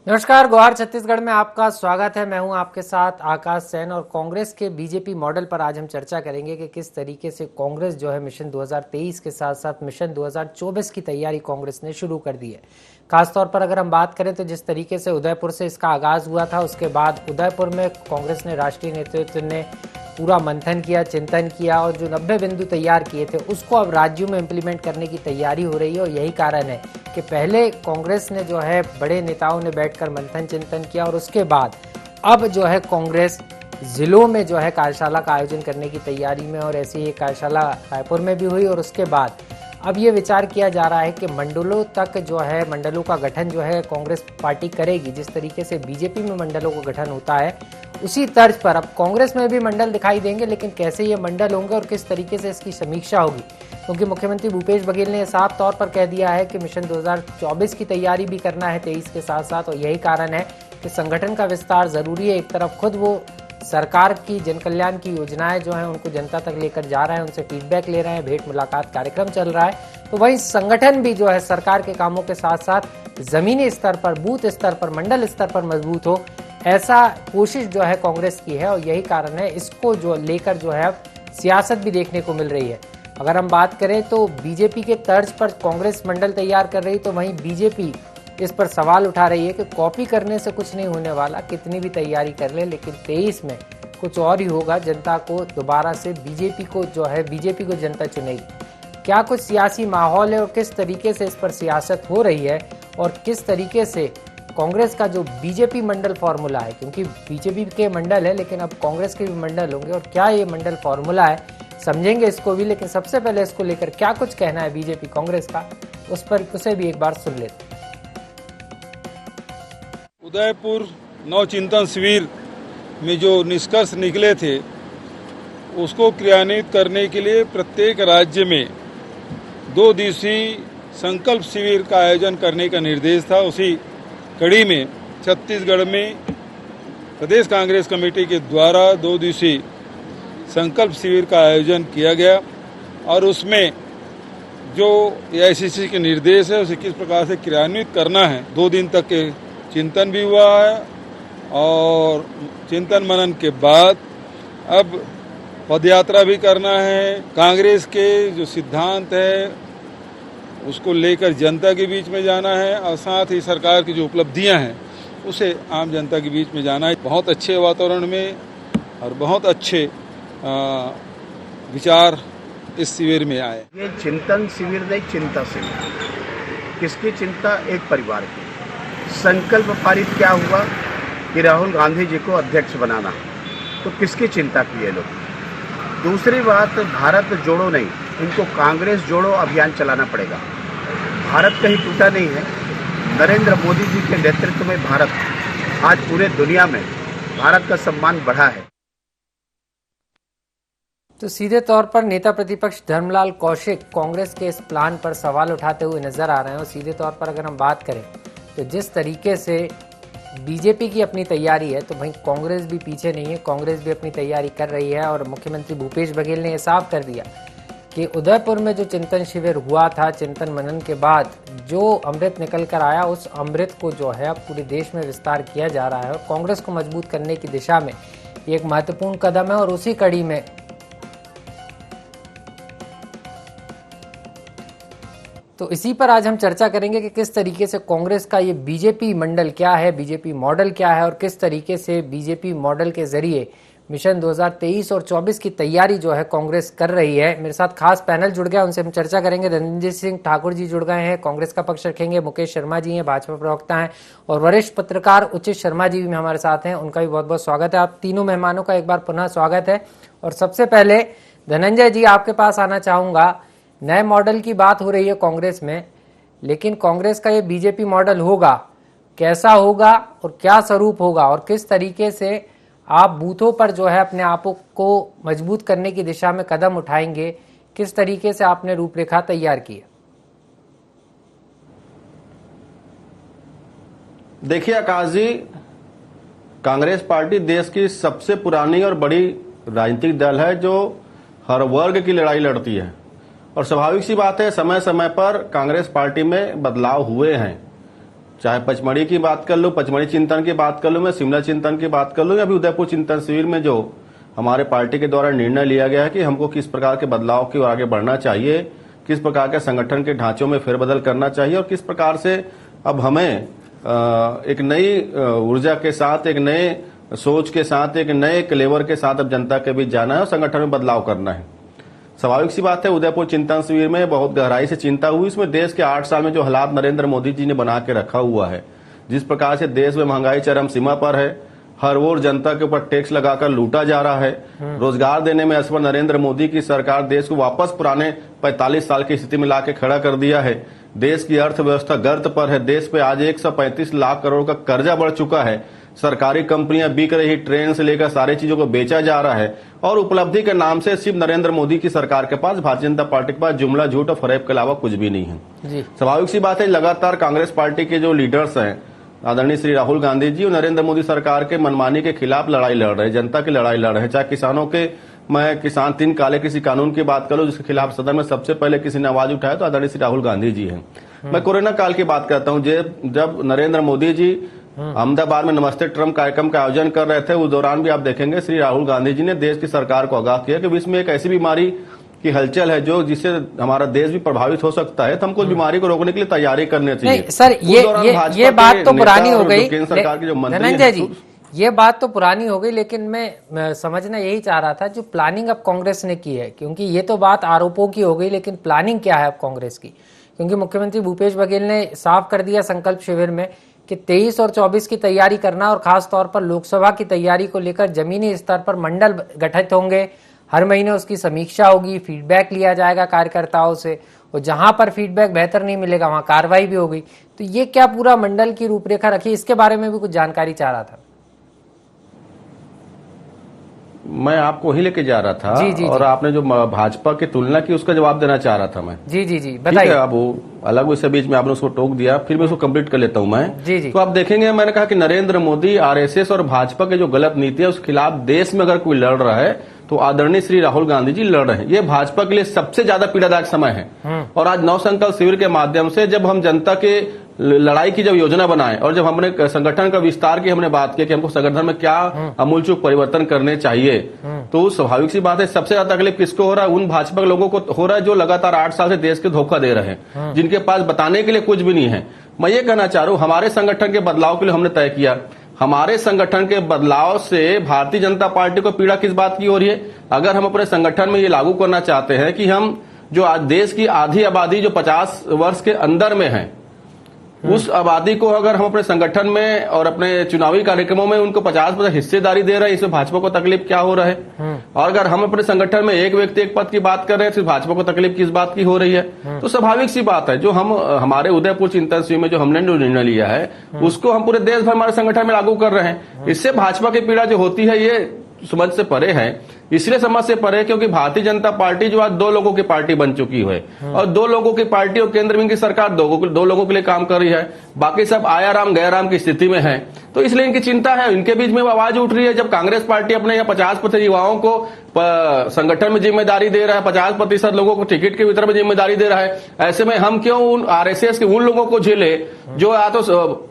नमस्कार, गोहार छत्तीसगढ़ में आपका स्वागत है। मैं हूं आपके साथ आकाश सैन और कांग्रेस के बीजेपी मॉडल पर आज हम चर्चा करेंगे कि किस तरीके से कांग्रेस जो है मिशन 2023 के साथ साथ मिशन 2024 की तैयारी कांग्रेस ने शुरू कर दी है। खासतौर पर अगर हम बात करें तो जिस तरीके से उदयपुर से इसका आगाज हुआ था, उसके बाद उदयपुर में कांग्रेस ने राष्ट्रीय नेतृत्व ने पूरा मंथन किया, चिंतन किया और जो 90 बिंदु तैयार किए थे उसको अब राज्यों में इम्प्लीमेंट करने की तैयारी हो रही है। और यही कारण है कि पहले कांग्रेस ने जो है बड़े नेताओं ने बैठकर मंथन चिंतन किया और उसके बाद अब जो है कांग्रेस जिलों में जो है कार्यशाला का आयोजन करने की तैयारी में, और ऐसी एक कार्यशाला रायपुर में भी हुई। और उसके बाद अब ये विचार किया जा रहा है कि मंडलों तक जो है मंडलों का गठन जो है कांग्रेस पार्टी करेगी। जिस तरीके से बीजेपी में मंडलों का गठन होता है उसी तर्ज पर अब कांग्रेस में भी मंडल दिखाई देंगे, लेकिन कैसे ये मंडल होंगे और किस तरीके से इसकी समीक्षा होगी, क्योंकि मुख्यमंत्री भूपेश बघेल ने साफ तौर पर कह दिया है कि मिशन 2024 की तैयारी भी करना है 23 के साथ साथ। और यही कारण है कि संगठन का विस्तार जरूरी है। एक तरफ खुद वो सरकार की जन कल्याण की योजनाएं जो हैं उनको जनता तक लेकर जा रहे हैं, उनसे फीडबैक ले रहे हैं, भेंट मुलाकात कार्यक्रम चल रहा है, तो वहीं संगठन भी जो है सरकार के कामों के साथ साथ जमीनी स्तर पर, बूथ स्तर पर, मंडल स्तर पर मजबूत हो, ऐसा कोशिश जो है कांग्रेस की है। और यही कारण है इसको जो लेकर जो है अब सियासत भी देखने को मिल रही है। अगर हम बात करें तो बीजेपी के तर्ज पर कांग्रेस मंडल तैयार कर रही, तो वहीं बीजेपी इस पर सवाल उठा रही है कि कॉपी करने से कुछ नहीं होने वाला, कितनी भी तैयारी कर ले, लेकिन 23 में कुछ और ही होगा। जनता को दोबारा से बीजेपी को जनता चुनेगी। क्या कुछ सियासी माहौल है और किस तरीके से इस पर सियासत हो रही है और किस तरीके से कांग्रेस का जो बीजेपी मंडल फॉर्मूला है, क्योंकि बीजेपी के मंडल है लेकिन अब कांग्रेस के भी मंडल होंगे, और क्या ये मंडल फॉर्मूला है समझेंगे इसको भी। लेकिन सबसे पहले इसको लेकर क्या कुछ कहना है बीजेपी कांग्रेस का, उसे भी एक बार सुन लेते हैं। उदयपुर नवचिंतन शिविर में जो निष्कर्ष निकले थे उसको क्रियान्वित करने के लिए प्रत्येक राज्य में 2 दिवसीय संकल्प शिविर का आयोजन करने का निर्देश था। उसी कड़ी में छत्तीसगढ़ में प्रदेश कांग्रेस कमेटी के द्वारा 2 दिवसीय संकल्प शिविर का आयोजन किया गया और उसमें जो एआईसीसी के निर्देश है उसे किस प्रकार से क्रियान्वित करना है, 2 दिन तक के चिंतन भी हुआ है। और चिंतन मनन के बाद अब पदयात्रा भी करना है। कांग्रेस के जो सिद्धांत है उसको लेकर जनता के बीच में जाना है और साथ ही सरकार की जो उपलब्धियां हैं उसे आम जनता के बीच में जाना है। बहुत अच्छे वातावरण में और बहुत अच्छे विचार इस शिविर में आए। ये चिंतन शिविर नहीं, चिंता शिविर। किसकी चिंता? एक परिवार की। संकल्प पारित क्या हुआ कि राहुल गांधी जी को अध्यक्ष बनाना, तो किसकी चिंता की ये लोग? दूसरी बात, भारत जोड़ो नहीं, इनको कांग्रेस जोड़ो अभियान चलाना पड़ेगा। भारत कहीं टूटा नहीं है। नरेंद्र मोदी जी के नेतृत्व में भारत आज पूरे दुनिया में भारत का सम्मान बढ़ा है। तो सीधे तौर पर नेता प्रतिपक्ष धर्मलाल कौशिक कांग्रेस के इस प्लान पर सवाल उठाते हुए नजर आ रहे हैं। और सीधे तौर पर अगर हम बात करें तो जिस तरीके से बीजेपी की अपनी तैयारी है, तो भाई कांग्रेस भी पीछे नहीं है, कांग्रेस भी अपनी तैयारी कर रही है। और मुख्यमंत्री भूपेश बघेल ने यह साफ कर दिया कि उदयपुर में जो चिंतन शिविर हुआ था, चिंतन मनन के बाद जो अमृत निकल कर आया, उस अमृत को जो है अब पूरे देश में विस्तार किया जा रहा है और कांग्रेस को मजबूत करने की दिशा में एक महत्वपूर्ण कदम है। और उसी कड़ी में तो इसी पर आज हम चर्चा करेंगे कि किस तरीके से कांग्रेस का ये बीजेपी मंडल क्या है, बीजेपी मॉडल क्या है और किस तरीके से बीजेपी मॉडल के जरिए मिशन 2023 और 24 की तैयारी जो है कांग्रेस कर रही है। मेरे साथ खास पैनल जुड़ गया, उनसे हम चर्चा करेंगे। रणजीत सिंह ठाकुर जी जुड़ गए हैं, कांग्रेस का पक्ष रखेंगे। मुकेश शर्मा जी हैं, भाजपा प्रवक्ता हैं, और वरिष्ठ पत्रकार उचित शर्मा जी भी हमारे साथ हैं, उनका भी बहुत बहुत स्वागत है। आप तीनों मेहमानों का एक बार पुनः स्वागत है। और सबसे पहले धनंजय जी आपके पास आना चाहूंगा। नए मॉडल की बात हो रही है कांग्रेस में, लेकिन कांग्रेस का ये बीजेपी मॉडल होगा, कैसा होगा और क्या स्वरूप होगा और किस तरीके से आप बूथों पर जो है अपने आप को मजबूत करने की दिशा में कदम उठाएंगे, किस तरीके से आपने रूपरेखा तैयार की है? देखिए आकाश जी, कांग्रेस पार्टी देश की सबसे पुरानी और बड़ी राजनीतिक दल है जो हर वर्ग की लड़ाई लड़ती है। और स्वाभाविक सी बात है, समय समय पर कांग्रेस पार्टी में बदलाव हुए हैं। चाहे पचमढ़ी की बात कर लो, पचमढ़ी चिंतन की बात कर लो, मैं शिमला चिंतन की बात कर लो, या अभी उदयपुर चिंतन शिविर में जो हमारे पार्टी के द्वारा निर्णय लिया गया है कि हमको किस प्रकार के बदलाव की ओर आगे बढ़ना चाहिए, किस प्रकार के संगठन के ढांचों में फेरबदल करना चाहिए और किस प्रकार से अब हमें एक नई ऊर्जा के साथ, एक नए सोच के साथ, एक नए क्लेवर के साथ अब जनता के बीच जाना है और संगठन में बदलाव करना है। स्वाभाविक सी बात है, उदयपुर चिंतन शिविर में बहुत गहराई से चिंता हुई। इसमें देश के 8 साल में जो हालात नरेंद्र मोदी जी ने बना के रखा हुआ है, जिस प्रकार से देश में महंगाई चरम सीमा पर है, हर ओर जनता के ऊपर टैक्स लगाकर लूटा जा रहा है, रोजगार देने में असफल नरेंद्र मोदी की सरकार देश को वापस पुराने 45 साल की स्थिति में लाके खड़ा कर दिया है। देश की अर्थव्यवस्था गर्त पर है। देश पे आज 135 लाख करोड़ का कर्जा बढ़ चुका है। सरकारी कंपनियां बिक रही, ट्रेन से लेकर सारी चीजों को बेचा जा रहा है और उपलब्धि के नाम से सिर्फ नरेंद्र मोदी की सरकार के पास, भारतीय जनता पार्टी के पास जुमला, झूठ और फरेब के अलावा कुछ भी नहीं है। स्वाभाविक सी बात है, लगातार कांग्रेस पार्टी के जो लीडर्स हैं, आदरणीय श्री राहुल गांधी जी और नरेंद्र मोदी सरकार के मनमानी के खिलाफ लड़ाई लड़ रहे हैं, जनता की लड़ाई लड़ रहे हैं। चाहे किसानों के, मैं किसान 3 काले किसी कानून की बात करूं जिसके खिलाफ सदन में सबसे पहले किसी ने आवाज उठाया तो आदरणीय श्री राहुल गांधी जी हैं। मैं कोरोना काल की बात करता हूं, जब नरेंद्र मोदी जी अहमदाबाद में नमस्ते ट्रम्प कार्यक्रम का आयोजन कर रहे थे, उस दौरान भी आप देखेंगे श्री राहुल गांधी जी ने देश की सरकार को आगाह किया कि विश्व में एक ऐसी बीमारी की हलचल है जो जिससे हमारा देश भी प्रभावित हो सकता है, तो हमको उस बीमारी को रोकने के लिए तैयारी करनी चाहिए। सर, ये बात तो पुरानी हो गई, केंद्र सरकार के जो मंत्री धनंजय जी, ये बात तो पुरानी हो गई, लेकिन मैं समझना यही चाह रहा था जो प्लानिंग अब कांग्रेस ने की है, क्योंकि ये तो बात आरोपों की हो गई, लेकिन प्लानिंग क्या है अब कांग्रेस की? क्योंकि मुख्यमंत्री भूपेश बघेल ने साफ कर दिया संकल्प शिविर में कि 23 और 24 की तैयारी करना और खास तौर पर लोकसभा की तैयारी को लेकर जमीनी स्तर पर मंडल गठित होंगे, हर महीने उसकी समीक्षा होगी, फीडबैक लिया जाएगा कार्यकर्ताओं से, और जहां पर फीडबैक बेहतर नहीं मिलेगा वहां कार्रवाई भी होगी। तो ये क्या पूरा मंडल की रूपरेखा रखी, इसके बारे में भी कुछ जानकारी चाह रहा था। मैं आपको वही लेके जा रहा था। जी, और आपने जो भाजपा की तुलना की उसका जवाब देना चाह रहा था मैं। जी बताइए। अब वो अलग वैसे बीच में आपने उसको टोक दिया, फिर मैं उसको कंप्लीट कर लेता हूं मैं। जी। तो आप देखेंगे, मैंने कहा कि नरेंद्र मोदी, आरएसएस और भाजपा के जो गलत नीति है उसके खिलाफ देश में अगर कोई लड़ रहा है तो आदरणीय श्री राहुल गांधी जी लड़ रहे हैं। ये भाजपा के लिए सबसे ज्यादा पीड़ादायक समय है। और आज नवसंकल्प शिविर के माध्यम से जब हम जनता के लड़ाई की जब योजना बनाए और जब हमने संगठन का विस्तार की हमने बात की कि हमको संगठन में क्या अमूलचूल परिवर्तन करने चाहिए, तो स्वाभाविक सी बात है सबसे ज्यादा तकलीफ किसको हो रहा है? उन भाजपा के लोगों को हो रहा है जो लगातार 8 साल से देश के धोखा दे रहे हैं, जिनके पास बताने के लिए कुछ भी नहीं है। मैं ये कहना चाह रहा हूं, हमारे संगठन के बदलाव के लिए हमने तय किया, हमारे संगठन के बदलाव से भारतीय जनता पार्टी को पीड़ा किस बात की हो रही है? अगर हम अपने संगठन में ये लागू करना चाहते हैं कि हम जो आज देश की आधी आबादी जो 50 वर्ष के अंदर में है, उस आबादी को अगर हम अपने संगठन में और अपने चुनावी कार्यक्रमों में उनको 50% हिस्सेदारी दे रहे हैं, इसमें भाजपा को तकलीफ क्या हो रहा है? और अगर हम अपने संगठन में एक व्यक्ति एक पद की बात कर रहे हैं, तो भाजपा को तकलीफ किस बात की हो रही है? तो स्वाभाविक सी बात है, जो हम हमारे उदयपुर चिंतन शिविर में जो हमने निर्णय लिया है उसको हम पूरे देश भर हमारे संगठन में लागू कर रहे हैं। इससे भाजपा की पीड़ा जो होती है ये समझ से परे है। इसलिए समझ से परे क्योंकि भारतीय जनता पार्टी जो आज 2 लोगों की पार्टी बन चुकी है और 2 लोगों की पार्टी और केंद्र में की सरकार 2 लोगों के लिए काम कर रही है, बाकी सब आया राम गया राम की स्थिति में है। तो इसलिए इनकी चिंता है, इनके बीच में आवाज उठ रही है। जब कांग्रेस पार्टी अपने यहाँ 50% युवाओं को संगठन में जिम्मेदारी दे रहा है, 50% लोगों को टिकट के वितरण में जिम्मेदारी दे रहा है, ऐसे में हम क्यों उन आरएसएस के उन लोगों को झेले जो या तो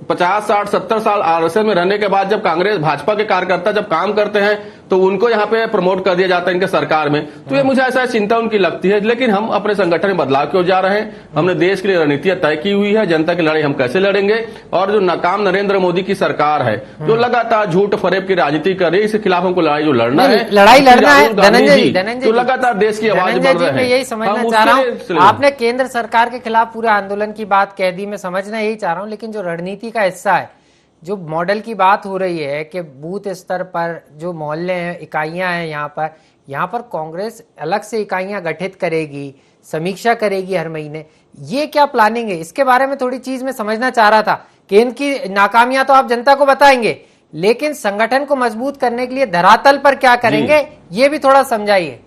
50, 60, 70 साल आरएसएस में रहने के बाद जब कांग्रेस भाजपा के कार्यकर्ता जब काम करते हैं तो उनको यहाँ पे प्रमोट कर दिया जाता है इनके सरकार में। तो ये मुझे ऐसा चिंता उनकी लगती है। लेकिन हम अपने संगठन में बदलाव क्यों जा रहे हैं? हमने देश के लिए रणनीतियां तय की हुई है, जनता की लड़ाई हम कैसे लड़ेंगे। और जो नाकाम नरेंद्र मोदी की सरकार है जो लगातार झूठ फरेब की राजनीति कर रही है, इसके खिलाफ हमको लड़ाई जो लड़ना है, लड़ाई लड़ना है। धनंजय जो लगातार देश की आवाज बढ़ रहे हैं, मैं यही समझना चाह रहा हूँ। आपने केंद्र सरकार के खिलाफ पूरे आंदोलन की बात कह दी, मैं समझना यही चाह रहा हूँ, लेकिन जो रणनीति का हिस्सा है, जो मॉडल की बात हो रही है कि बूथ स्तर पर जो मोहल्ले हैं, इकाइयां हैं, यहाँ पर कांग्रेस अलग से इकाइयां गठित करेगी, समीक्षा करेगी हर महीने, ये क्या प्लानिंग है? इसके बारे में थोड़ी चीज मैं समझना चाह रहा था। केंद्र की नाकामियां तो आप जनता को बताएंगे, लेकिन संगठन को मजबूत करने के लिए धरातल पर क्या करेंगे ये भी थोड़ा समझाइए।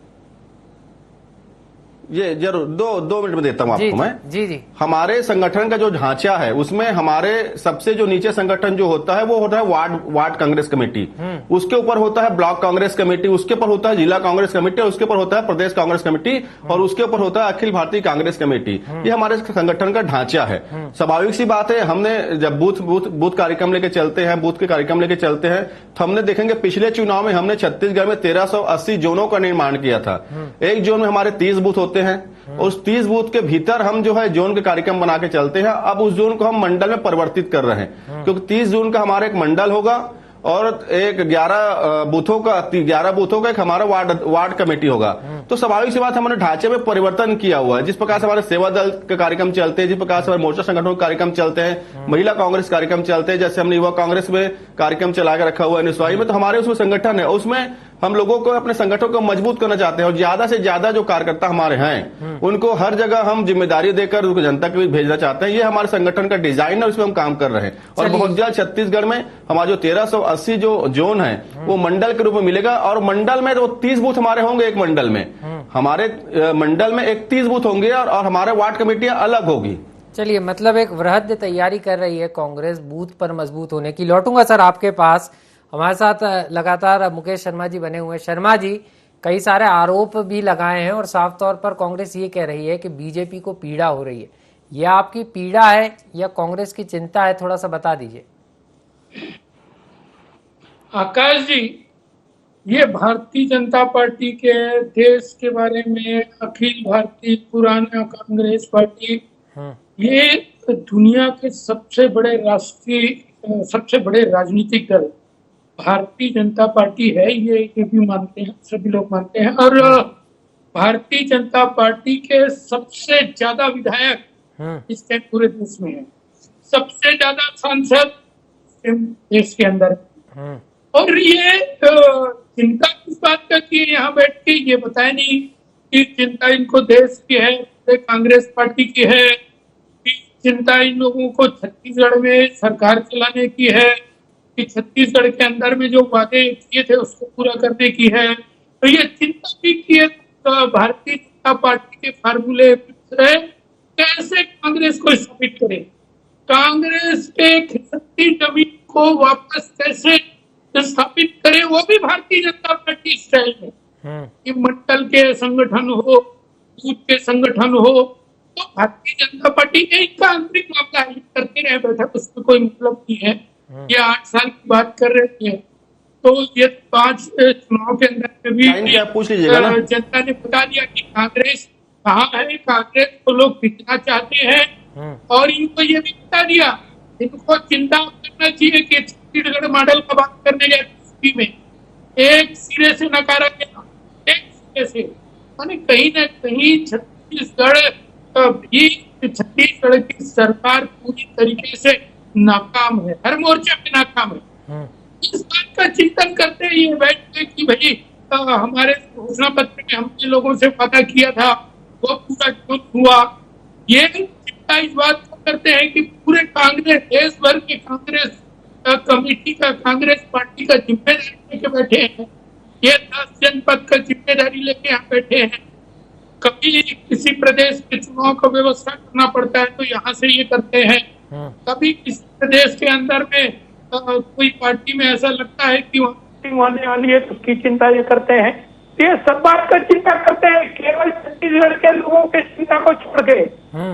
ये जरूर 2 मिनट में देता हूं आपको मैं। जी। हमारे संगठन का जो ढांचा है उसमें हमारे सबसे जो नीचे संगठन जो होता है वो होता है वार्ड कांग्रेस कमेटी, उसके ऊपर होता है ब्लॉक कांग्रेस कमेटी, उसके ऊपर होता है जिला कांग्रेस कमेटी, उसके ऊपर होता है प्रदेश कांग्रेस कमेटी और उसके ऊपर होता है अखिल भारतीय कांग्रेस कमेटी। ये हमारे संगठन का ढांचा है। स्वाभाविक सी बात है, हमने जब बूथ कार्यक्रम लेके चलते हैं, बूथ के कार्यक्रम लेके चलते हैं तो हमने देखेंगे पिछले चुनाव में हमने छत्तीसगढ़ में 1380 जोनों का निर्माण किया था। एक जोन में हमारे 30 बूथ होते हैं, उस 30 बूथ के भीतर हम जो है जोन के कार्यक्रम बना के चलते हैं। अब उस जोन को हम मंडल में परिवर्तित कर रहे हैं, क्योंकि 30 जोन का हमारा एक मंडल होगा और एक 11 बूथों का एक हमारा वार्ड कमेटी होगा। तो स्वाभाविक सी बात हमने ढांचे में परिवर्तन किया हुआ है। जिस प्रकार से हमारे सेवा दल के कार्यक्रम चलते हैं, जिस प्रकार से हमारे मोर्चा संगठनों के कार्यक्रम चलते हैं, महिला कांग्रेस कार्यक्रम चलते हैं, जैसे हमने युवा कांग्रेस में कार्यक्रम चला के रखा हुआ है निस्वाई में, तो हमारे उसमें संगठन है, उसमें हम लोगों को अपने संगठन को मजबूत करना चाहते हैं और ज्यादा से ज्यादा जो कार्यकर्ता हमारे हैं उनको हर जगह हम जिम्मेदारी देकर उनको जनता के बीच भेजना चाहते हैं। ये हमारे संगठन का डिजाइन है, उसमें हम काम कर रहे हैं और बहुत जल्द छत्तीसगढ़ में हमारा जो 1380 जो जोन है वो मंडल के रूप में मिलेगा और मंडल में तो 30 बूथ हमारे होंगे। एक मंडल में हमारे मंडल में 31 बूथ होंगे और हमारे वार्ड कमेटियां अलग होगी। चलिए, मतलब एक वृहद तैयारी कर रही है कांग्रेस बूथ पर मजबूत होने की। लौटूंगा सर आपके पास, हमारे साथ लगातार मुकेश शर्मा जी बने हुए हैं। शर्मा जी, कई सारे आरोप भी लगाए हैं और साफ तौर पर कांग्रेस ये कह रही है कि बीजेपी को पीड़ा हो रही है। यह आपकी पीड़ा है या कांग्रेस की चिंता है, थोड़ा सा बता दीजिए। आकाश जी, ये भारतीय जनता पार्टी के देश के बारे में अखिल भारतीय पुराना कांग्रेस पार्टी, ये दुनिया के सबसे बड़े राजनीतिक दल भारतीय जनता पार्टी है, ये भी मानते हैं, सभी लोग मानते हैं। और भारतीय जनता पार्टी के सबसे ज्यादा विधायक इस टाइम पूरे देश में है, सबसे ज्यादा सांसद देश के अंदर। और ये चिंता किस बात का की है यहाँ बैठ के, ये बताए नहीं कि चिंता इनको देश की है, कांग्रेस पार्टी की है, कि चिंता इन लोगों को छत्तीसगढ़ में सरकार चलाने की है, कि छत्तीसगढ़ के अंदर में जो वादे किए थे उसको पूरा करने की है। तो ये चिंता भी की है भारतीय जनता पार्टी के फार्मूले से कैसे कांग्रेस को स्थापित करे, कांग्रेस के खिसकती जमीन को वापस कैसे स्थापित करे, वो भी भारतीय जनता पार्टी स्टाइल है। कि मंडल के संगठन हो, बूथ के संगठन हो, तो भारतीय जनता पार्टी इनका आंतरिक मामला हल करते रहे बैठक, उसमें कोई मतलब नहीं है। ये 8 साल की बात कर रहे थे, तो ये 5 चुनाव के अंदर में भी पूछ लीजिएगा ना, जनता ने बता दिया कि कांग्रेस कहाँ है, कांग्रेस को लोग पिछड़ा चाहते हैं। और इनको ये भी बता दिया, इनको चिंता करना चाहिए कि छत्तीसगढ़ मॉडल का बात करने गए में एक सिरे से नकारा गया, एक सिरे से, माने कहीं न कहीं छत्तीसगढ़ की सरकार पूरी तरीके से नाकाम है, हर मोर्चे पे नाकाम है। इस बात का चिंतन करते हैं ये बैठ के कि भाई हमारे घोषणा पत्र में हमने लोगों से वादा किया था वो पूरा क्यों हुआ। ये चिंता इस बात को करते हैं कि पूरे कांग्रेस, देश भर की कांग्रेस कमेटी का, कांग्रेस पार्टी का जिम्मेदारी लेके बैठे हैं। ये 10 जनपद का जिम्मेदारी लेके यहाँ बैठे हैं। कभी किसी प्रदेश के चुनाव का व्यवस्था करना पड़ता है तो यहाँ से ये करते हैं, कभी किसी प्रदेश के अंदर में कोई पार्टी में ऐसा लगता है कि होने वाली है तो उसकी चिंता ये करते हैं। ये सब बात का चिंता करते हैं, केवल छत्तीसगढ़ के लोगों की चिंता को छोड़ के,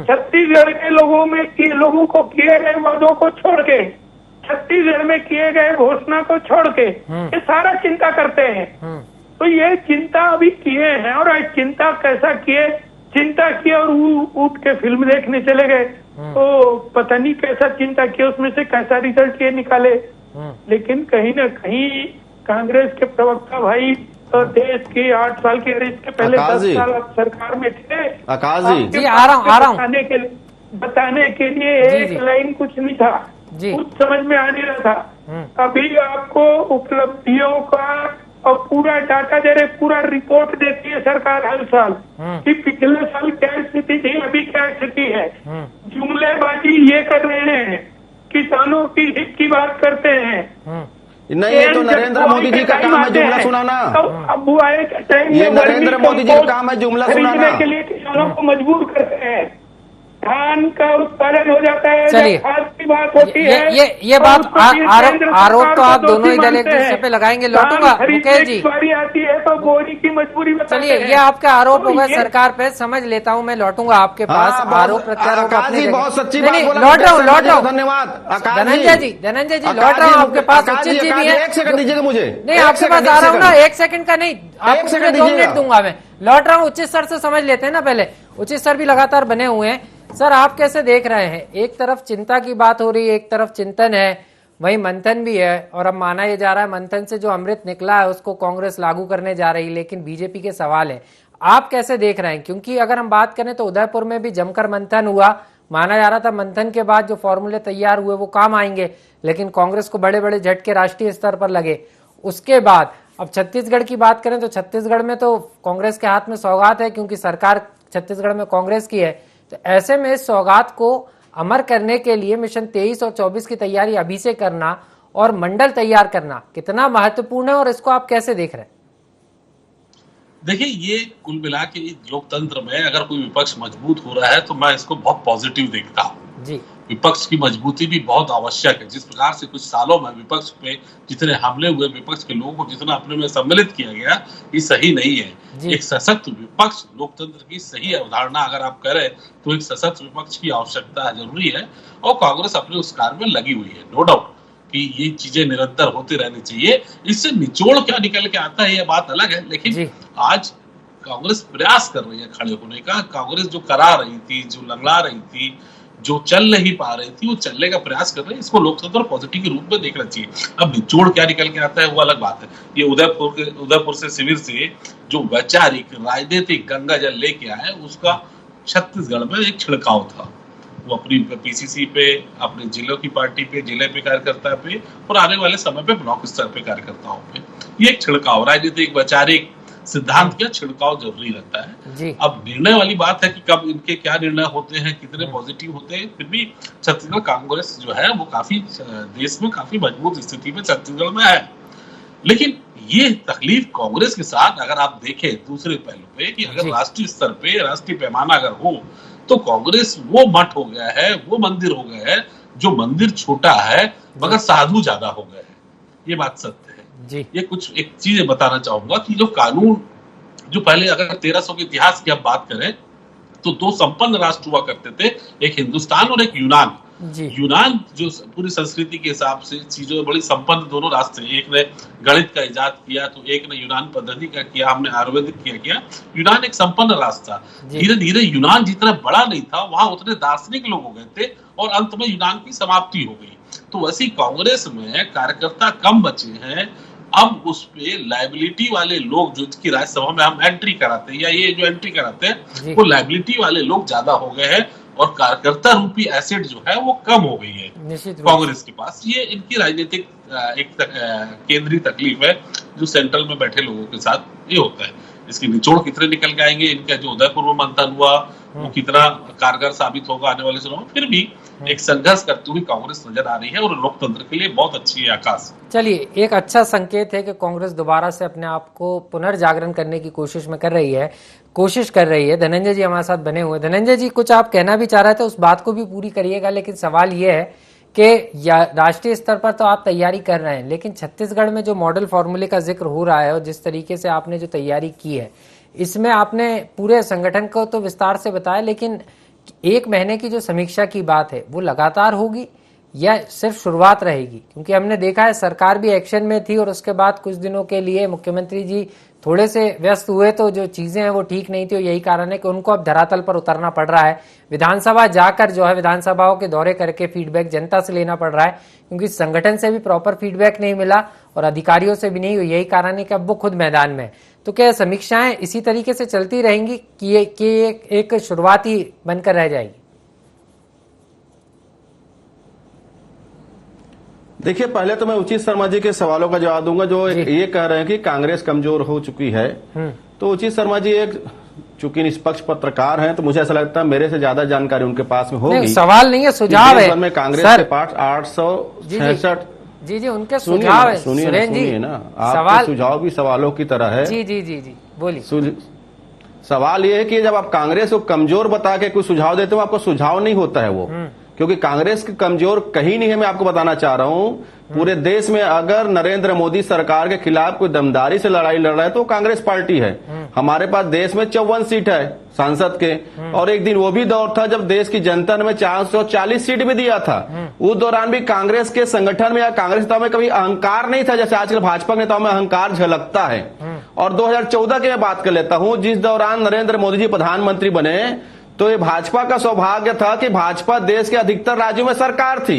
छत्तीसगढ़ के लोगों को किए गए वादों को छोड़ के, छत्तीसगढ़ में किए गए घोषणा को छोड़ के ये सारा चिंता करते हैं। तो ये चिंता अभी किए हैं और चिंता कैसा किए, चिंता किए और उठ के फिल्म देखने चले गए, तो पता नहीं कैसा चिंता किया, उसमें से कैसा रिजल्ट ये निकाले। लेकिन कहीं न कहीं कांग्रेस के प्रवक्ता भाई तो देश की 8 साल के, इसके पहले 10 साल सरकार में थे, आकाश जी आ रहा हूँ बताने के लिए एक लाइन कुछ नहीं था, कुछ समझ में आ नहीं रहा था। अभी आपको उपलब्धियों का और पूरा डाटा दे रहे, पूरा रिपोर्ट देती है सरकार हर साल कि पिछले साल क्या स्थिति थी, अभी क्या स्थिति है। जुमलेबाजी ये कर रहे हैं, किसानों की हित की बात करते हैं, नहीं, ये तो नरेंद्र मोदी जी का काम है जुमला सुनाना। तो अब बुआई का टाइम ये नरेंद्र मोदी जी का काम है जुमला सुनाना। के लिए किसानों को मजबूर करते हैं, धान का उत्पादन हो जाता है, चलिए, खाद की बात होती है, ये बात आरोप तो आप दोनों ही दल एक दूसरे पे लगाएंगे। लौटूंगा मुकेश जी, बारी आती है तो बोरी की मजबूरी बताते चलिए, हैं। ये आपका आरोप होगा सरकार पे, समझ लेता हूँ मैं, लौटूंगा आपके पास। आरोप प्रत्यारोप बहुत सच्ची बात बोला। लौट रहा हूँ, धन्यवाद धनंजय जी, लौट रहा हूँ आपके पास। उचित जी भी है, 1 सेकंड दीजिएगा मुझे। नहीं, आपके पास आ रहा हूँ ना, 1 सेकंड का नहीं, आपको 2 मिनट दूंगा मैं। लौट रहा हूँ, उचित सर से समझ लेते हैं ना पहले। उचित सर भी लगातार बने हुए हैं। सर, आप कैसे देख रहे हैं? एक तरफ चिंता की बात हो रही है, एक तरफ चिंतन है, वहीं मंथन भी है, और अब माना यह जा रहा है मंथन से जो अमृत निकला है उसको कांग्रेस लागू करने जा रही है, लेकिन बीजेपी के सवाल है। आप कैसे देख रहे हैं? क्योंकि अगर हम बात करें तो उदयपुर में भी जमकर मंथन हुआ, माना जा रहा था मंथन के बाद जो फॉर्मूले तैयार हुए वो काम आएंगे, लेकिन कांग्रेस को बड़े बड़े झटके राष्ट्रीय स्तर पर लगे। उसके बाद अब छत्तीसगढ़ की बात करें तो छत्तीसगढ़ में तो कांग्रेस के हाथ में सौगात है, क्योंकि सरकार छत्तीसगढ़ में कांग्रेस की है। तो ऐसे में इस सौगात को अमर करने के लिए मिशन 23 और 24 की तैयारी अभी से करना और मंडल तैयार करना कितना महत्वपूर्ण है, और इसको आप कैसे देख रहे हैं? देखिए, ये कुल मिला के लोकतंत्र में अगर कोई विपक्ष मजबूत हो रहा है तो मैं इसको बहुत पॉजिटिव देखता हूँ जी। विपक्ष की मजबूती भी बहुत आवश्यक है। जिस प्रकार से कुछ सालों में विपक्ष पे जितने हमले हुए, विपक्ष के लोगों को जितना अपने में सम्मिलित किया गया, ये सही नहीं है। एक सशक्त विपक्ष लोकतंत्र की सही अवधारणा अगर आप करें तो एक सशक्त विपक्ष की आवश्यकता जरूरी है, और कांग्रेस अपने उस कार्य में लगी हुई है। नो डाउट कि ये चीजें निरंतर होती रहनी चाहिए। इससे निचोड़ क्या निकल के आता है ये बात अलग है, लेकिन आज कांग्रेस प्रयास कर रही है खड़े होने का। कांग्रेस जो करा रही थी, जो लंगड़ा रही थी, जो चल नहीं पा रही थी, वो चलने का प्रयास कर रहे हैं। इसको लोकतंत्र पॉजिटिव के रूप में देखना चाहिए। अब निचोड़ क्या निकल के आता है वो अलग बात है। ये उदयपुर से शिविर से जो वैचारिक राजनीतिक गंगा जल लेके आए, उसका छत्तीसगढ़ में एक छिड़काव था। वो अपनी पीसीसी पे, अपने जिलों की पार्टी पे, जिले पे कार्यकर्ता पे, और आने वाले समय पे ब्लॉक स्तर पे कार्यकर्ताओं पे, ये एक छिड़काव, राजनीतिक वैचारिक सिद्धांत का छिड़काव जरूरी रहता है। अब निर्णय वाली बात है कि कब इनके क्या निर्णय होते हैं, कितने पॉजिटिव होते हैं। फिर भी छत्तीसगढ़ कांग्रेस जो है वो काफी देश में काफी मजबूत स्थिति में छत्तीसगढ़ में है। लेकिन ये तकलीफ कांग्रेस के साथ अगर आप देखें दूसरे पहलू पे कि अगर राष्ट्रीय स्तर पे, राष्ट्रीय पैमाना अगर हो, तो कांग्रेस वो मठ हो गया है, वो मंदिर हो गया है, जो मंदिर छोटा है मगर साधु ज्यादा हो गए हैं। ये बात सत्य है जी। ये कुछ एक चीज बताना चाहूंगा कि जो कानून, जो पहले अगर 1300 के इतिहास की आप बात करें तो 2 संपन्न राष्ट्र हुआ करते थे, एक हिंदुस्तान और एक यूनान। यूनान जो पूरी संस्कृति के हिसाब से चीजों बड़ी संपन्न दोनों राष्ट्र हैं। एक ने गणित का इजाद किया तो एक ने यूनान पद्धति का किया, हमने आयुर्वेदिक किया। यूनान एक संपन्न राष्ट्र था। धीरे धीरे यूनान जितना बड़ा नहीं था, वहां उतने दार्शनिक लोग हो गए थे, और अंत में यूनान की समाप्ति हो गई। तो वैसी कांग्रेस में कार्यकर्ता कम बचे हैं। अब उस पे लाइबिलिटी वाले लोग, जो इसकी राज्यसभा में हम एंट्री कराते हैं या ये जो एंट्री कराते हैं, वो लाइबिलिटी वाले लोग ज्यादा हो गए हैं, और कार्यकर्ता रूपी एसेट जो है वो कम हो गई है कांग्रेस के पास। ये इनकी राजनीतिक एक केंद्रीय तकलीफ है जो सेंट्रल में बैठे लोगों के साथ ये होता है। इसके निचोड़ कितने निकल के आएंगे, इनका जो उदयपुर में मंथन हुआ वो कितना कारगर साबित होगा आने वाले समय में, फिर भी एक संघर्ष करती हुई कांग्रेस नजर आ रही है, और लोकतंत्र के लिए बहुत अच्छी है आकाश। चलिए, एक अच्छा संकेत है कि कांग्रेस दोबारा से अपने आप को पुनर्जागरण करने की कोशिश कर रही है। धनंजय जी हमारे साथ बने हुए। धनंजय जी, कुछ आप कहना भी चाह रहे थे, उस बात को भी पूरी करिएगा, लेकिन सवाल ये है कि राष्ट्रीय स्तर पर तो आप तैयारी कर रहे हैं, लेकिन छत्तीसगढ़ में जो मॉडल फॉर्मूले का जिक्र हो रहा है और जिस तरीके से आपने जो तैयारी की है, इसमें आपने पूरे संगठन को तो विस्तार से बताया, लेकिन 1 महीने की जो समीक्षा की बात है वो लगातार होगी या सिर्फ शुरुआत रहेगी? क्योंकि हमने देखा है सरकार भी एक्शन में थी, और उसके बाद कुछ दिनों के लिए मुख्यमंत्री जी थोड़े से व्यस्त हुए, तो जो चीजें हैं वो ठीक नहीं थी, और यही कारण है कि उनको अब धरातल पर उतरना पड़ रहा है। विधानसभा जाकर जो है विधानसभाओं के दौरे करके फीडबैक जनता से लेना पड़ रहा है, क्योंकि संगठन से भी प्रॉपर फीडबैक नहीं मिला और अधिकारियों से भी नहीं। यही कारण है कि अब वो खुद मैदान में। तो क्या समीक्षाएं इसी तरीके से चलती रहेंगी कि ये एक शुरुआत ही बनकर रह जाएगी? देखिए, पहले तो मैं उचित शर्मा जी के सवालों का जवाब दूंगा, जो ये कह रहे हैं कि कांग्रेस कमजोर हो चुकी है। तो उचित शर्मा जी एक चूंकि निष्पक्ष पत्रकार हैं, तो मुझे ऐसा लगता है मेरे से ज्यादा जानकारी उनके पास में होगी। सवाल नहीं है, सुझाव है। में कांग्रेस के पास 866 जी जी, उनके सुझाव है सुरेंद्र जी ना, आपके सुझाव भी सवालों की तरह है। जी जी जी जी, बोलिए। सवाल ये है कि जब आप कांग्रेस को कमजोर बता के कुछ सुझाव देते हो, आपको सुझाव नहीं होता है वो, क्योंकि कांग्रेस की कमजोर कहीं नहीं है। मैं आपको बताना चाह रहा हूं, पूरे देश में अगर नरेंद्र मोदी सरकार के खिलाफ कोई दमदारी से लड़ाई लड़ रहा है तो कांग्रेस पार्टी है। हमारे पास देश में 54 सीट है सांसद के, और एक दिन वो भी दौर था जब देश की जनता ने में 440 सीट भी दिया था। उस दौरान भी कांग्रेस के संगठन में या कांग्रेस नेताओं में कभी अहंकार नहीं था, जैसे आजकल भाजपा नेताओं में अहंकार झलकता है। और 2014 की मैं बात कर लेता हूं, जिस दौरान नरेंद्र मोदी जी प्रधानमंत्री बने, तो ये भाजपा का सौभाग्य था कि भाजपा देश के अधिकतर राज्यों में सरकार थी।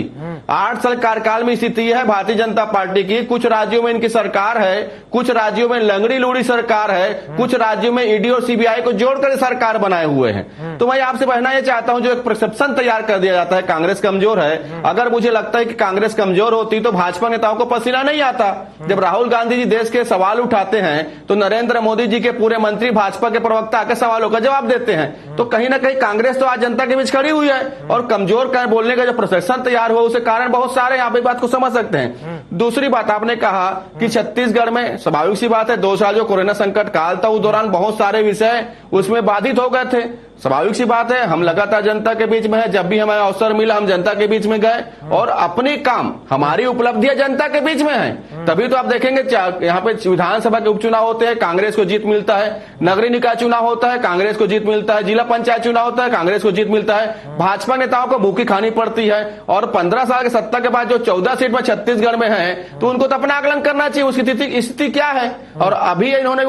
8 साल कार्यकाल में स्थिति है भारतीय जनता पार्टी की, कुछ राज्यों में इनकी सरकार है, कुछ राज्यों में लंगड़ी लूड़ी सरकार है, कुछ राज्यों में ईडी और सीबीआई को जोड़कर सरकार बनाए हुए हैं। तो मैं आपसे कहना यह चाहता हूं, जो एक परसेप्शन तैयार कर दिया जाता है कांग्रेस कमजोर है, अगर मुझे लगता है कि कांग्रेस कमजोर होती तो भाजपा नेताओं को पसीना नहीं आता। जब राहुल गांधी जी देश के सवाल उठाते हैं तो नरेंद्र मोदी जी के पूरे मंत्री भाजपा के प्रवक्ता आकर सवालों का जवाब देते हैं। तो कहीं ना कहीं कांग्रेस तो आज जनता के बीच खड़ी हुई है, और कमजोर बोलने का जो प्रोसेशन तैयार हुआ उसके कारण बहुत सारे यहाँ पे बात को समझ सकते हैं। दूसरी बात, आपने कहा कि छत्तीसगढ़ में स्वाभाविक सी बात है, 2 साल जो कोरोना संकट काल था उस दौरान बहुत सारे विषय उसमें बाधित हो गए थे। स्वाभाविक सी बात है, हम लगातार जनता के बीच में है, जब भी हमें अवसर मिला हम जनता के बीच में गए और अपने काम, हमारी उपलब्धियां जनता के बीच में है। तभी तो आप देखेंगे यहाँ पे विधानसभा के उपचुनाव होते हैं, कांग्रेस को जीत मिलता है, नगरीय निकाय चुनाव होता है, कांग्रेस को जीत मिलता है, जिला पंचायत चुनाव होता है, कांग्रेस को जीत मिलता है। भाजपा नेताओं को भूखी खानी पड़ती है, और 15 साल की सत्ता के बाद जो 14 सीट में छत्तीसगढ़ में है, तो उनको तो अपना आकलन करना चाहिए उसकी स्थिति क्या है। और अभी इन्होंने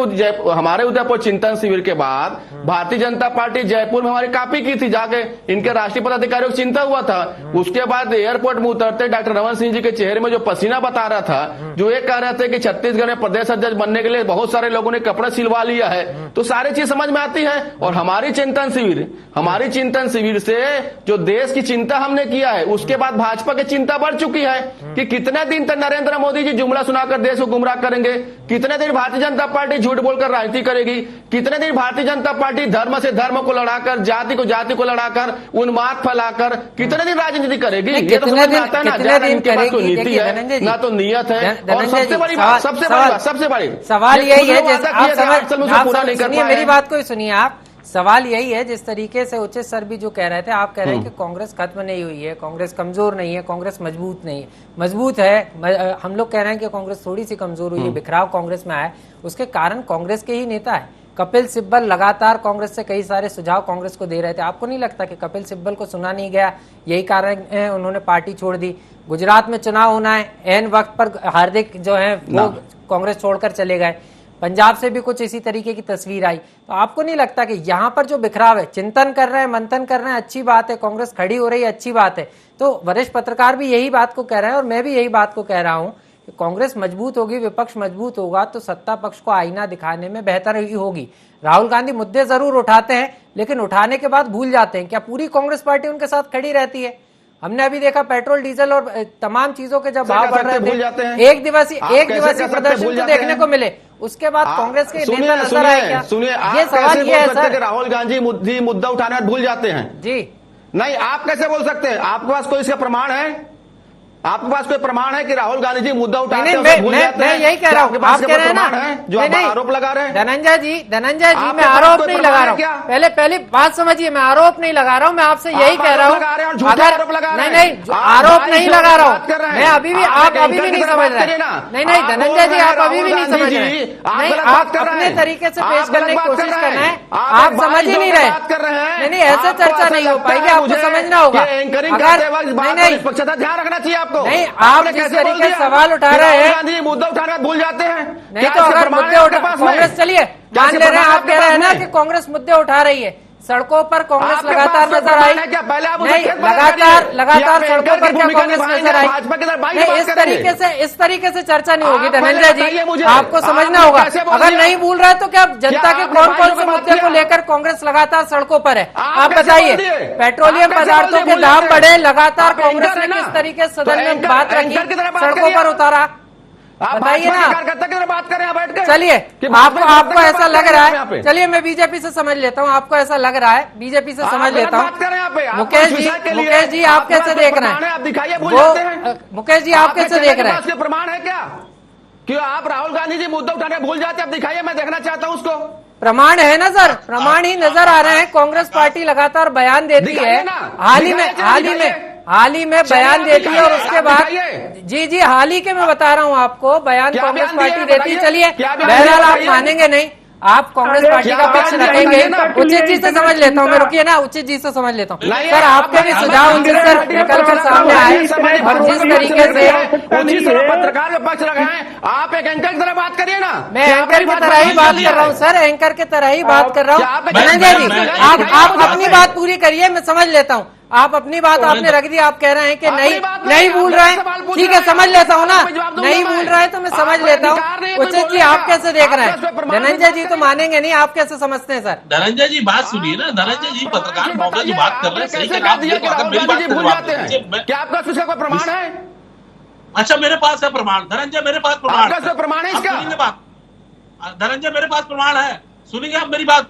हमारे उदयपुर चिंतन शिविर के बाद भारतीय जनता पार्टी जयपुर में हमारी कॉपी की थी, जाके इनके राष्ट्रीय पदाधिकारियों को चिंता हुआ था। उसके बाद एयरपोर्ट में उतरते डॉक्टर रमन सिंह जी के चेहरे में जो पसीना बता रहा था, जो ये कह रहे थे कि छत्तीसगढ़ में प्रदेश अध्यक्ष बनने के लिए बहुत सारे लोगों ने कपड़ा सिलवा लिया है, तो सारी चीज समझ में आती है। और हमारी चिंतन शिविर से जो देश की चिंता हमने किया है, उसके बाद भाजपा की चिंता बढ़ चुकी है कि कितने दिन तक नरेंद्र मोदी जी जुमला सुनाकर देश को गुमराह करेंगे, कितने दिन भारतीय जनता पार्टी झूठ बोलकर राजनीति करेगी, कितने दिन भारतीय जनता पार्टी धर्म से धर्म को लड़ाकर, जाति को लड़ाकर, उन्माद फैलाकर कितने दिन राजनीति करेगी। ये तो समझ में आता है ना, इनके पास कोई नीति है ना तो नियत है। और सबसे बड़ी सवाल यही है, मेरी बात को सुनिए आप, सवाल यही है जिस तरीके से उचित सर भी जो कह रहे थे, आप कह रहे हैं कि कांग्रेस खत्म नहीं हुई है, कांग्रेस कमजोर नहीं है, कांग्रेस मजबूत नहीं है। मजबूत है, हम लोग कह रहे हैं कि कांग्रेस थोड़ी सी कमजोर हुई है, बिखराव कांग्रेस में आया, उसके कारण कांग्रेस के ही नेता है। कपिल सिब्बल लगातार कांग्रेस से कई सारे सुझाव कांग्रेस को दे रहे थे, आपको नहीं लगता कि कपिल सिब्बल को सुना नहीं गया, यही कारण है उन्होंने पार्टी छोड़ दी? गुजरात में चुनाव होना है, एन वक्त पर हार्दिक जो है वो कांग्रेस छोड़कर चले गए, पंजाब से भी कुछ इसी तरीके की तस्वीर आई। तो आपको नहीं लगता कि यहाँ पर जो बिखराव है, चिंतन कर रहे हैं, मंथन कर रहे हैं, अच्छी बात है, कांग्रेस खड़ी हो रही है, अच्छी बात है। तो वरिष्ठ पत्रकार भी यही बात को कह रहे हैं और मैं भी यही बात को कह रहा हूँ कि कांग्रेस मजबूत होगी, विपक्ष मजबूत होगा तो सत्ता पक्ष को आईना दिखाने में बेहतर ही होगी। राहुल गांधी मुद्दे जरूर उठाते हैं, लेकिन उठाने के बाद भूल जाते हैं। क्या पूरी कांग्रेस पार्टी उनके साथ खड़ी रहती है? हमने अभी देखा पेट्रोल डीजल और तमाम चीजों के जब भाव बढ़ रहे थे, एक दिवसीय प्रदर्शन तो देखने को मिले, उसके बाद कांग्रेस के नेता नजर आए क्या? ये सवाल ये है सर, राहुल गांधी मुद्दा उठाने भूल जाते हैं जी। नहीं, आप कैसे बोल सकते हैं? आपके पास कोई इसका प्रमाण है? आपके पास कोई प्रमाण है कि राहुल गांधी जी मुद्दा उठाते हैं? मैं यही कह रहा हूँ, आप कह रहे हैं ना जो आप आरोप लगा रहे हैं। धनंजय जी मैं आरोप नहीं लगा रहा हूँ, पहले बात समझिए, मैं आरोप नहीं लगा रहा हूँ, मैं आपसे यही कह रहा हूँ, अगर नहीं आरोप नहीं लगा रहा हूँ मैं, अभी भी आप अभी भी नहीं समझ रहे। नहीं धनंजय जी आप अभी भी नहीं समझ रहे, नहीं आप अपने तरीके से पेश करने की कोशिश कर रहे हैं, आप समझ ही नहीं रहे। नहीं ऐसे चर्चा नहीं हो पाएगी, आपको समझना होगा। अगर ध्यान रखना चाहिए नहीं, आप जिस तरीके से सवाल उठा रहे हैं, मुद्दा उठाना भूल जाते हैं। नहीं तो अगर मुद्दे उठा, कांग्रेस चलिए मान ले रहे हैं, आप कह रहे हैं ना कि कांग्रेस मुद्दे उठा रही है, सड़कों पर कांग्रेस लगातार नजर आई, नहीं लगातार सड़कों पर क्या कांग्रेस नजर आई? नहीं, इस तरीके से चर्चा नहीं होगी धनंजय जी, आपको समझना होगा। अगर नहीं भूल रहे तो क्या जनता के कौन कौन से मुद्दे को लेकर कांग्रेस लगातार सड़कों पर है? आप बताइए। पेट्रोलियम पदार्थों के दाम बढ़े, लगातार कांग्रेस ने किस तरीके से सदन में बात रखी, सड़कों पर उतारा? बताइए ना, कार्यकर्ता की तरह बात करें यहाँ बैठ के। चलिए, आपको ऐसा लग रहा है, चलिए मैं बीजेपी से समझ लेता हूँ, आपको ऐसा लग रहा है, बीजेपी से समझ लेता हूँ। मुकेश जी आप कैसे देख रहे हैं? आप दिखाइए, मुकेश जी आप कैसे देख रहे हैं? प्रमाण है क्या कि आप राहुल गांधी जी मुद्दा उठाने भूल जाते? आप दिखाइए, मैं देखना चाहता हूँ उसको। प्रमाण है ना सर, प्रमाण ही नजर आ रहे हैं। कांग्रेस पार्टी लगातार बयान देती है, हाल ही में बयान देती है और उसके बाद जी हाल ही के मैं बता रहा हूँ आपको, बयान कांग्रेस पार्टी देती है। चलिए बहरहाल आप मानेंगे नहीं, आप कांग्रेस पार्टी का पक्ष रखेंगे। उचित जी से समझ लेता हूँ मैं, रुकिए ना, उचित जी से समझ लेता हूँ। सर आपके भी सुझाव उचित सर निकल कर सामने आए और जिस तरीके से पत्रकार में पक्ष रखे हैं, आप एक एंकर की तरह बात करिए ना। मैं एंकर की तरह ही बात कर रहा हूँ सर, एंकर की तरह ही बात कर रहा हूँ। धनंजय जी आप अपनी बात पूरी करिए, मैं समझ लेता हूँ। आप अपनी बात आपने रख दी, आप कह रहे हैं कि नहीं भूल रहे हैं, ठीक है समझ लेता हूँ ना, नहीं भूल रहे हैं तो मैं समझ लेता हूँ। उचित जी आप कैसे देख रहे हैं? धनंजय जी तो मानेंगे नहीं, आप कैसे समझते हैं सर? धनंजय जी बात सुनिए ना, धनंजय जी पत्रकार महोदय जो बात कर रहे हैं सही जवाब क्या आपका उसका कोई प्रमाण है? अच्छा मेरे पास है प्रमाण, धनंजय मेरे पास प्रमाण है। प्रमाण है इसका? धनंजय मेरे पास प्रमाण है, सुनिए आप मेरी बात,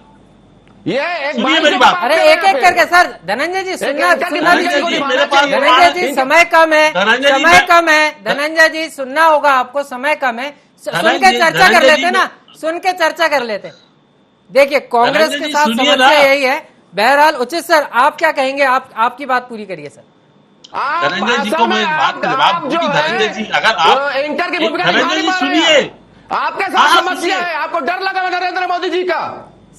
ये सुनिए मेरी बात। अरे एक एक करके सर, धनंजय जी सुनना धनंजय जी समय कम है, समय कम है धनंजय जी, सुनना होगा आपको, समय कम है, सुन के चर्चा कर लेते ना, सुन के चर्चा कर लेते। देखिए कांग्रेस के साथ समस्या यही है। बहरहाल उचित सर आप क्या कहेंगे? आपकी बात पूरी करिए सर। धनंजय जी को मैं बात का जवाब दूं कि धनंजय जी अगर आप एंकर की भूमिका धनंजय जी सुनिए, आपके साथ समस्या है, आपको डर लगा नरेंद्र मोदी जी का?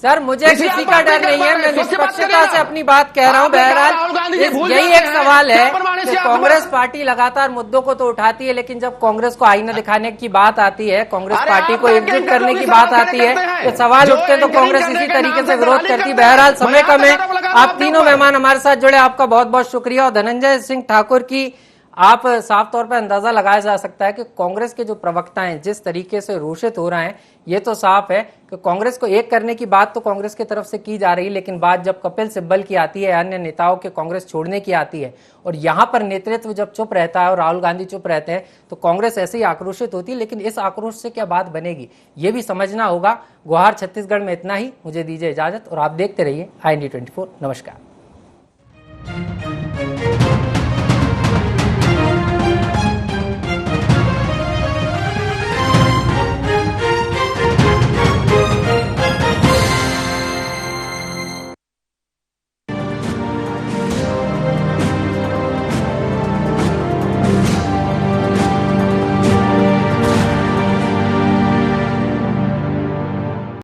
सर मुझे किसी का डर नहीं है, मैं निष्पक्षता से अपनी बात कह रहा हूं। बहरहाल यही एक सवाल है कि कांग्रेस पार्टी लगातार मुद्दों को तो उठाती है, लेकिन जब कांग्रेस को आईना दिखाने की बात आती है, कांग्रेस पार्टी को एकजुट करने की बात आती है, तो सवाल उठते हैं तो कांग्रेस इसी तरीके से विरोध करती। बहरहाल समय कम है, आप तीनों मेहमान हमारे साथ जुड़े, आपका बहुत बहुत शुक्रिया। और धनंजय सिंह ठाकुर की आप साफ तौर पर अंदाजा लगाया जा सकता है कि कांग्रेस के जो प्रवक्ता हैं जिस तरीके से रोषित हो रहे हैं, ये तो साफ है कि कांग्रेस को एक करने की बात तो कांग्रेस की तरफ से की जा रही है, लेकिन बात जब कपिल सिब्बल की आती है, अन्य नेताओं के कांग्रेस छोड़ने की आती है, और यहां पर नेतृत्व जब चुप रहता है और राहुल गांधी चुप रहते हैं, तो कांग्रेस ऐसे ही आक्रोशित होती है। लेकिन इस आक्रोश से क्या बात बनेगी, ये भी समझना होगा। गुहार छत्तीसगढ़ में इतना ही, मुझे दीजिए इजाजत और आप देखते रहिए IND 24। नमस्कार।